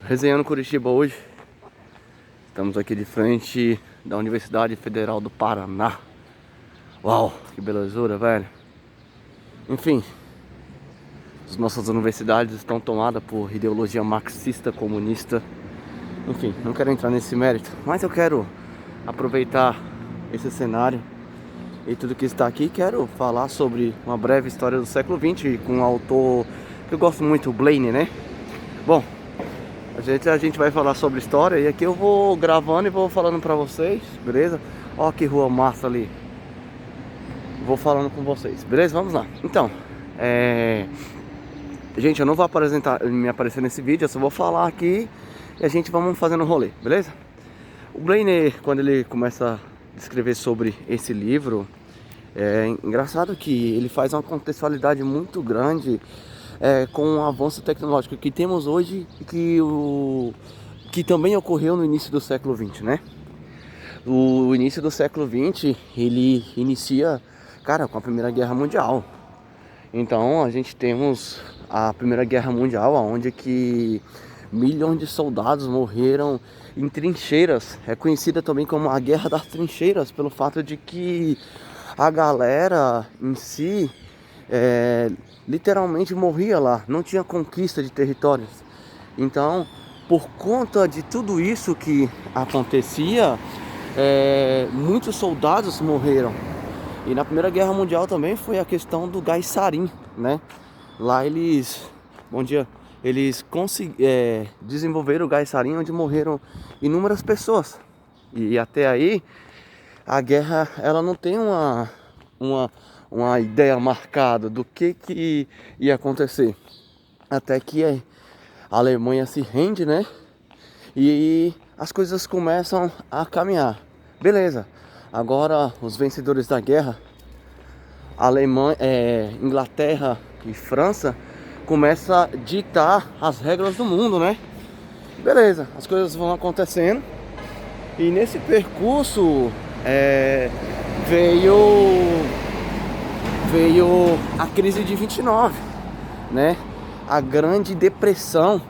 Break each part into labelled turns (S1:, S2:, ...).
S1: Resenhando Curitiba hoje. Estamos aqui de frente da Universidade Federal do Paraná. Uau, que belezura, velho. Enfim, as nossas universidades estão tomadas por ideologia marxista, comunista. Enfim, não quero entrar nesse mérito, mas eu quero aproveitar esse cenário e tudo que está aqui. Quero falar sobre uma breve história do século XX com um autor que eu gosto muito, o Blaine, né? Bom, a gente vai falar sobre história e aqui eu vou gravando e vou falando pra vocês, beleza? Ó que rua massa ali. Vou falando com vocês, beleza? Vamos lá. Então, gente, eu não vou me aparecer nesse vídeo, eu só vou falar aqui e a gente vamos fazendo um rolê, beleza? O Blaine, quando ele começa a descrever sobre esse livro, é engraçado que ele faz uma contextualidade muito grande com o avanço tecnológico que temos hoje e que também ocorreu no início do século XX, né? O início do século XX, ele inicia, cara, com a Primeira Guerra Mundial. Então a gente temos a Primeira Guerra Mundial, onde que milhões de soldados morreram em trincheiras. É conhecida também como a Guerra das Trincheiras, pelo fato de que a galera em si literalmente morria lá, não tinha conquista de territórios. Então, por conta de tudo isso que acontecia, muitos soldados morreram. E na Primeira Guerra Mundial também foi a questão do gás sarin, né? Lá eles desenvolveram o gás sarin, onde morreram inúmeras pessoas. E até aí a guerra, ela não tem uma ideia marcada do que ia acontecer. Até que a Alemanha se rende, né? E as coisas começam a caminhar. Beleza. Agora os vencedores da guerra, Inglaterra e França, começam a ditar as regras do mundo, né? Beleza, as coisas vão acontecendo. E nesse percurso veio a crise de 29, né? A Grande Depressão,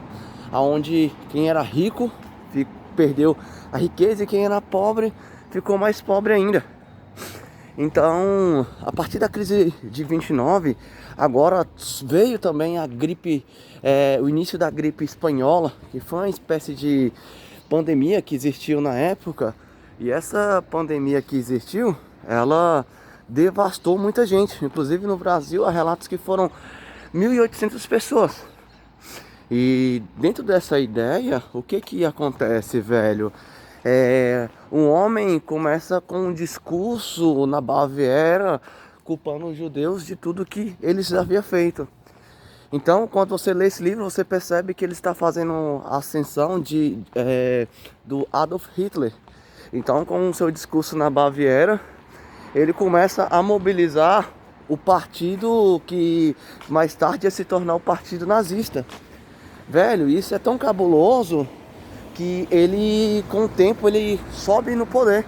S1: onde quem era rico perdeu a riqueza e quem era pobre ficou mais pobre ainda. Então, a partir da crise de 29, agora veio também a gripe, o início da gripe espanhola, que foi uma espécie de pandemia que existiu na época. E essa pandemia que existiu, ela devastou muita gente. Inclusive no Brasil há relatos que foram 1.800 pessoas. E dentro dessa ideia, o que acontece, velho? Um homem começa com um discurso na Baviera culpando os judeus de tudo que eles haviam feito. Então, quando você lê esse livro, você percebe que ele está fazendo a ascensão do Adolf Hitler. Então, com o seu discurso na Baviera, ele começa a mobilizar o partido que mais tarde ia se tornar o Partido Nazista. Velho, isso é tão cabuloso que ele, com o tempo, ele sobe no poder.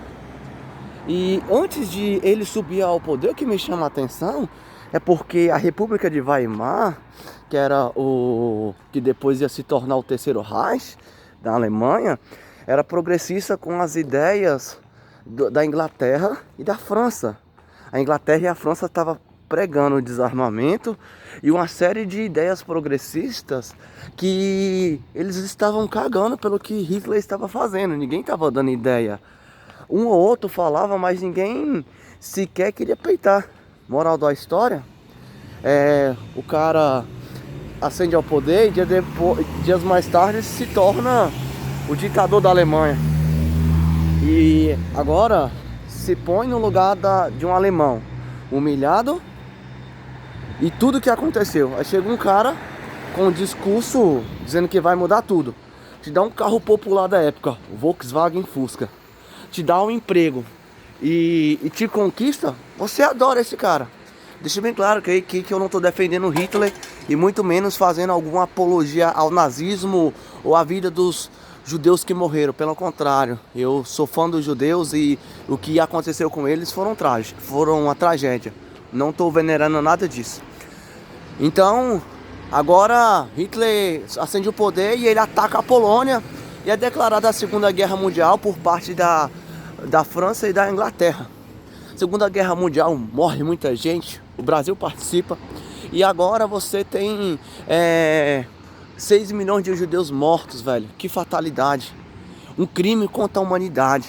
S1: E antes de ele subir ao poder, o que me chama a atenção é porque a República de Weimar, que era que depois ia se tornar o Terceiro Reich da Alemanha, era progressista com as ideias da Inglaterra e da França. A Inglaterra e a França estavam pregando o desarmamento e uma série de ideias progressistas que eles estavam cagando pelo que Hitler estava fazendo. Ninguém estava dando ideia. Um ou outro falava, mas ninguém sequer queria peitar. Moral da história, o cara ascende ao poder e dias mais tarde se torna o ditador da Alemanha. E agora se põe no lugar de um alemão humilhado e tudo que aconteceu. Aí chega um cara com um discurso dizendo que vai mudar tudo. Te dá um carro popular da época, o Volkswagen Fusca. Te dá um emprego e te conquista. Você adora esse cara. Deixa bem claro que eu não estou defendendo Hitler e muito menos fazendo alguma apologia ao nazismo ou à vida dos judeus que morreram. Pelo contrário, eu sou fã dos judeus e o que aconteceu com eles foram uma tragédia. Não estou venerando nada disso. Então, Agora Hitler ascende o poder e ele ataca a Polônia e é declarada a Segunda Guerra Mundial por parte da França e da Inglaterra. Segunda Guerra Mundial, morre muita gente, o Brasil participa e agora você tem 6 milhões de judeus mortos, velho. Que fatalidade, um crime contra a humanidade.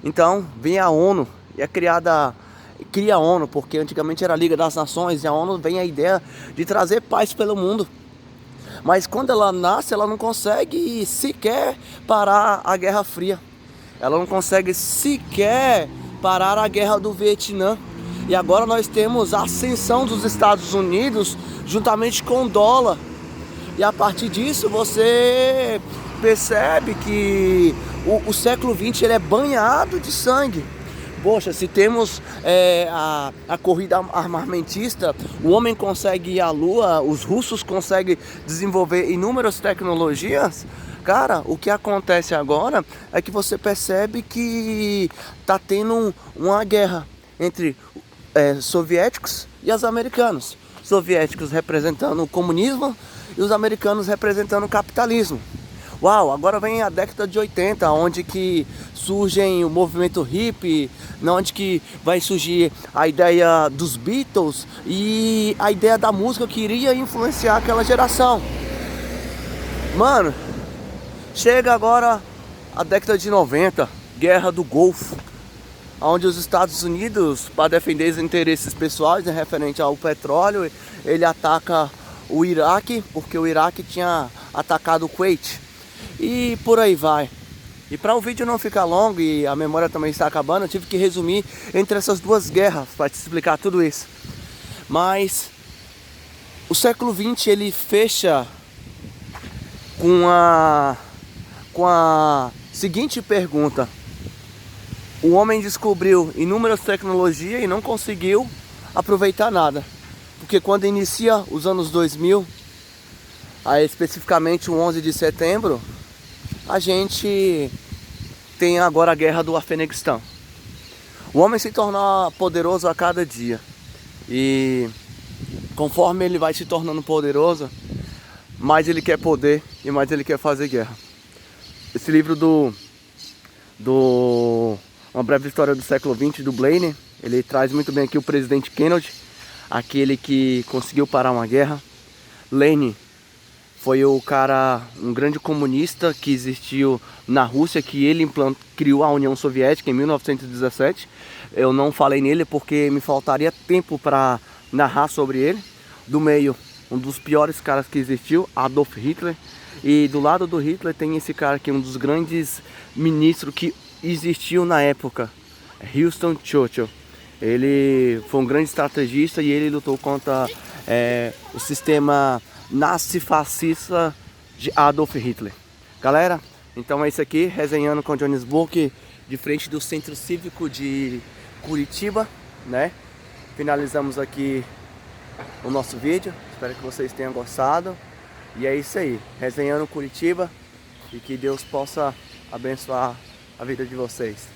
S1: Então vem a ONU e cria a ONU, porque antigamente era a Liga das Nações, e a ONU vem a ideia de trazer paz pelo mundo. Mas quando ela nasce, ela não consegue sequer parar a Guerra Fria. Ela não consegue sequer parar a Guerra do Vietnã. E agora nós temos a ascensão dos Estados Unidos juntamente com o dólar. E a partir disso você percebe que o século XX ele é banhado de sangue. Poxa, se temos a corrida armamentista, o homem consegue ir à lua, os russos conseguem desenvolver inúmeras tecnologias. Cara, o que acontece agora é que você percebe que está tendo uma guerra entre soviéticos e os americanos. Soviéticos representando o comunismo e os americanos representando o capitalismo. Uau, agora vem a década de 80, onde que surgem o movimento hippie, onde que vai surgir a ideia dos Beatles e a ideia da música que iria influenciar aquela geração. Mano, chega agora a década de 90, Guerra do Golfo, onde os Estados Unidos, para defender os interesses pessoais referente ao petróleo, ele ataca o Iraque, porque o Iraque tinha atacado o Kuwait. E por aí vai. E para o vídeo não ficar longo e a memória também está acabando, eu tive que resumir entre essas duas guerras para te explicar tudo isso. Mas o século XX ele fecha com a seguinte pergunta: o homem descobriu inúmeras tecnologias e não conseguiu aproveitar nada. Porque quando inicia os anos 2000, aí especificamente o 11 de setembro, a gente tem agora a guerra do Afeganistão. O homem se torna poderoso a cada dia. E conforme ele vai se tornando poderoso, mais ele quer poder e mais ele quer fazer guerra. Esse livro Uma Breve História do Século XX, do Blaine, ele traz muito bem aqui o presidente Kennedy, aquele que conseguiu parar uma guerra. Lenin foi um grande comunista que existiu na Rússia, que ele criou a União Soviética em 1917. Eu não falei nele porque me faltaria tempo para narrar sobre ele. Do meio, um dos piores caras que existiu, Adolf Hitler. E do lado do Hitler tem esse cara aqui, um dos grandes ministros que existiu na época, Winston Churchill. Ele foi um grande estrategista e ele lutou contra o sistema nazi-fascista de Adolf Hitler. Galera, então é isso aqui, resenhando com Jones Book, de frente do Centro Cívico de Curitiba, né? Finalizamos aqui o nosso vídeo, espero que vocês tenham gostado. E é isso aí, resenhando Curitiba, e que Deus possa abençoar a vida de vocês.